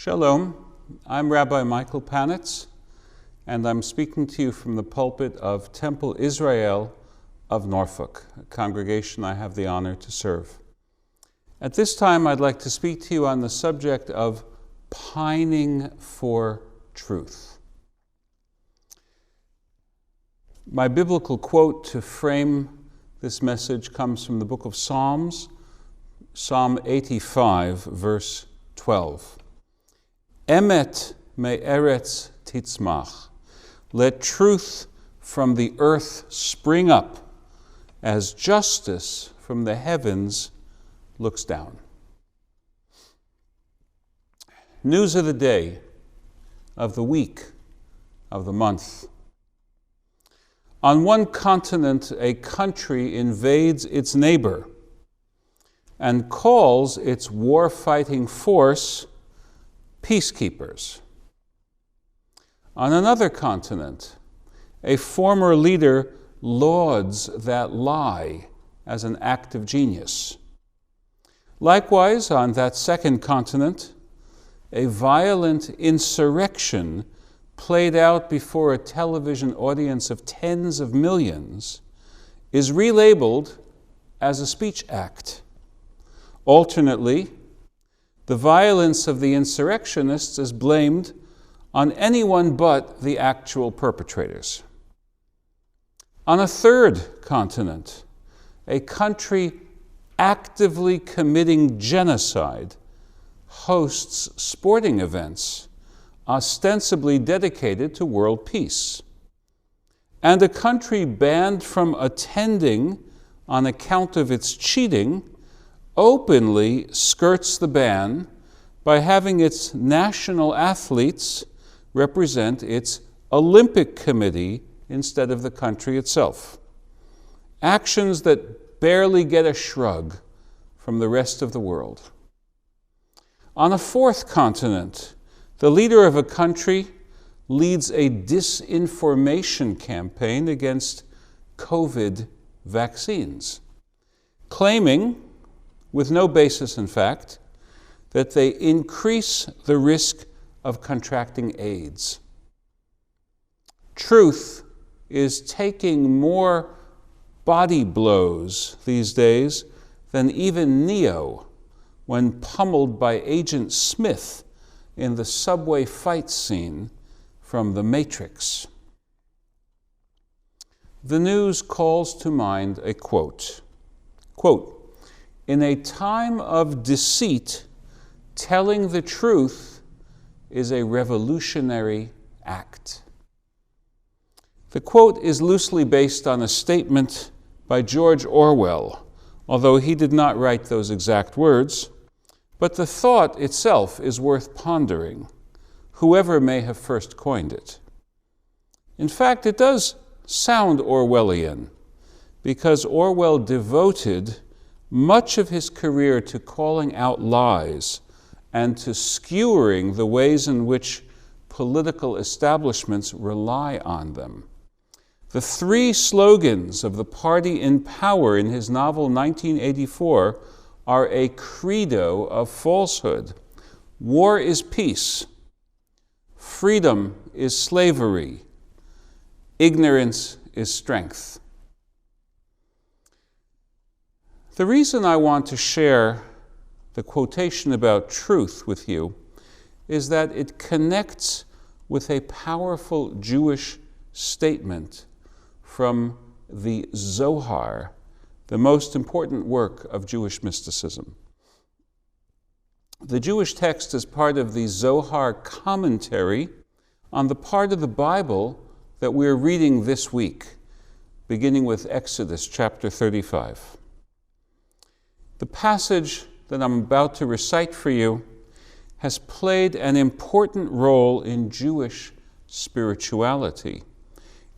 Shalom, I'm Rabbi Michael Panitz, and I'm speaking to you from the pulpit of Temple Israel of Norfolk, a congregation I have the honor to serve. At this time, I'd like to speak to you on the subject of pining for truth. My biblical quote to frame this message comes from the book of Psalms, Psalm 85, verse 12. Emet me'eretz titzmach. Let truth from the earth spring up, as justice from the heavens looks down. News of the day, of the week, of the month. On one continent, a country invades its neighbor and calls its war-fighting force peacekeepers. On another continent, a former leader lauds that lie as an act of genius. Likewise, on that second continent, a violent insurrection played out before a television audience of tens of millions is relabeled as a speech act. Alternately, the violence of the insurrectionists is blamed on anyone but the actual perpetrators. On a third continent, a country actively committing genocide hosts sporting events ostensibly dedicated to world peace. And a country banned from attending on account of its cheating openly skirts the ban by having its national athletes represent its Olympic Committee instead of the country itself. Actions that barely get a shrug from the rest of the world. On a fourth continent, the leader of a country leads a disinformation campaign against COVID vaccines, claiming, with no basis in fact, that they increase the risk of contracting AIDS. Truth is taking more body blows these days than even Neo when pummeled by Agent Smith in the subway fight scene from The Matrix. The news calls to mind a quote. Quote, "In a time of deceit, telling the truth is a revolutionary act." The quote is loosely based on a statement by George Orwell, although he did not write those exact words, but the thought itself is worth pondering, whoever may have first coined it. In fact, it does sound Orwellian, because Orwell devoted much of his career to calling out lies and to skewering the ways in which political establishments rely on them. The three slogans of the party in power in his novel 1984 are a credo of falsehood. War is peace. Freedom is slavery. Ignorance is strength. The reason I want to share the quotation about truth with you is that it connects with a powerful Jewish statement from the Zohar, the most important work of Jewish mysticism. The Jewish text is part of the Zohar commentary on the part of the Bible that we're reading this week, beginning with Exodus chapter 35. The passage that I'm about to recite for you has played an important role in Jewish spirituality.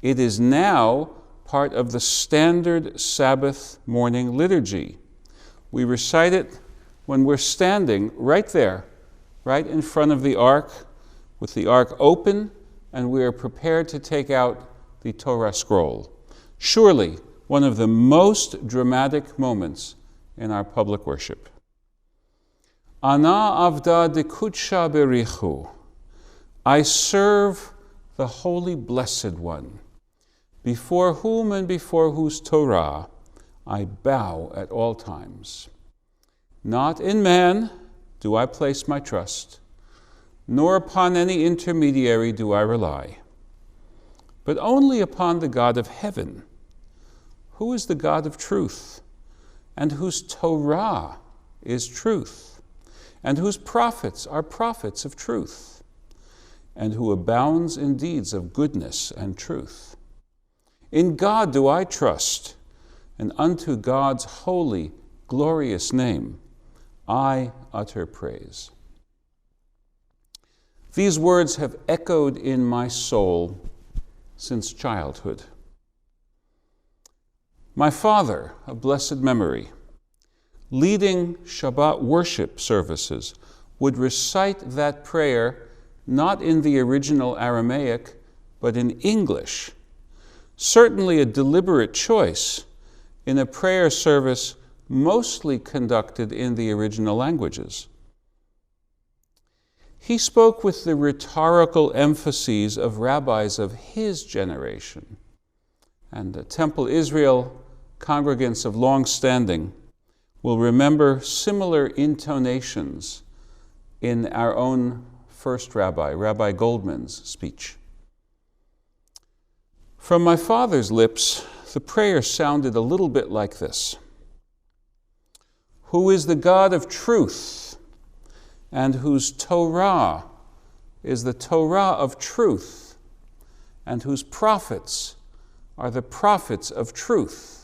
It is now part of the standard Sabbath morning liturgy. We recite it when we're standing right there, right in front of the ark, with the ark open, and we are prepared to take out the Torah scroll. Surely one of the most dramatic moments in our public worship. Ana avda de kudsha berichu. I serve the Holy Blessed One, before whom and before whose Torah I bow at all times. Not in man do I place my trust, nor upon any intermediary do I rely, but only upon the God of heaven, who is the God of truth, and whose Torah is truth, and whose prophets are prophets of truth, and who abounds in deeds of goodness and truth. In God do I trust, and unto God's holy, glorious name I utter praise. These words have echoed in my soul since childhood. My father, of blessed memory, leading Shabbat worship services, would recite that prayer not in the original Aramaic, but in English. Certainly a deliberate choice in a prayer service mostly conducted in the original languages. He spoke with the rhetorical emphases of rabbis of his generation, and the Temple Israel congregants of long standing will remember similar intonations in our own first rabbi, Rabbi Goldman's speech. From my father's lips, the prayer sounded a little bit like this: Who is the God of truth, and whose Torah is the Torah of truth, and whose prophets are the prophets of truth,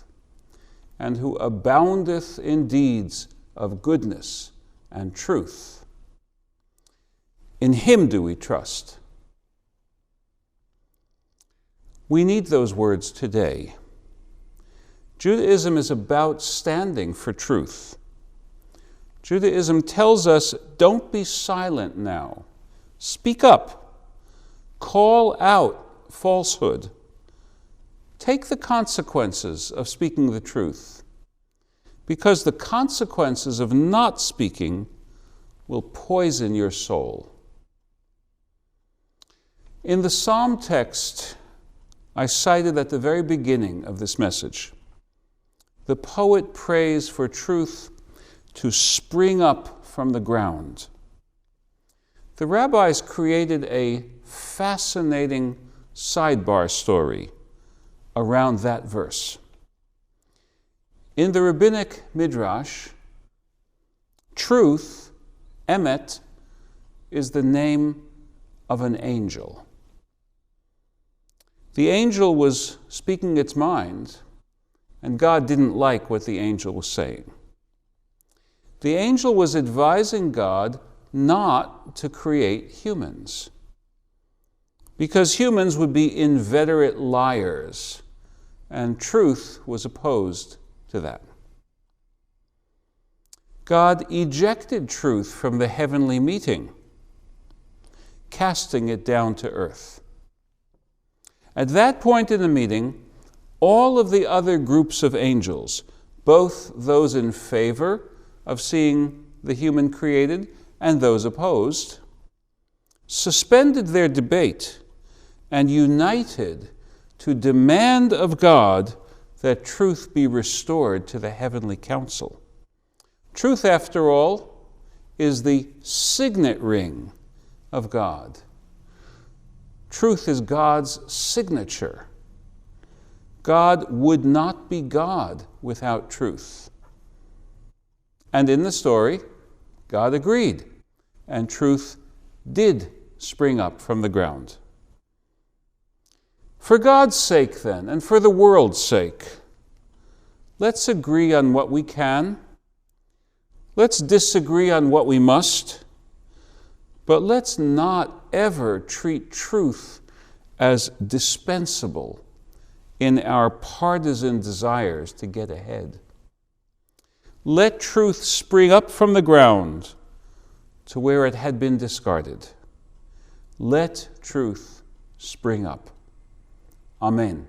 and who aboundeth in deeds of goodness and truth. In him do we trust. We need those words today. Judaism is about standing for truth. Judaism tells us, don't be silent now. Speak up. Call out falsehood. Take the consequences of speaking the truth, because the consequences of not speaking will poison your soul. In the psalm text I cited at the very beginning of this message, the poet prays for truth to spring up from the ground. The rabbis created a fascinating sidebar story around that verse. In the rabbinic midrash, truth, emet, is the name of an angel. The angel was speaking its mind, and God didn't like what the angel was saying. The angel was advising God not to create humans, because humans would be inveterate liars, and truth was opposed to that. God ejected truth from the heavenly meeting, casting it down to earth. At that point in the meeting, all of the other groups of angels, both those in favor of seeing the human created and those opposed, suspended their debate and united to demand of God that truth be restored to the heavenly council. Truth, after all, is the signet ring of God. Truth is God's signature. God would not be God without truth. And in the story, God agreed, and truth did spring up from the ground. For God's sake, then, and for the world's sake, let's agree on what we can. Let's disagree on what we must. But let's not ever treat truth as dispensable in our partisan desires to get ahead. Let truth spring up from the ground to where it had been discarded. Let truth spring up. Amen.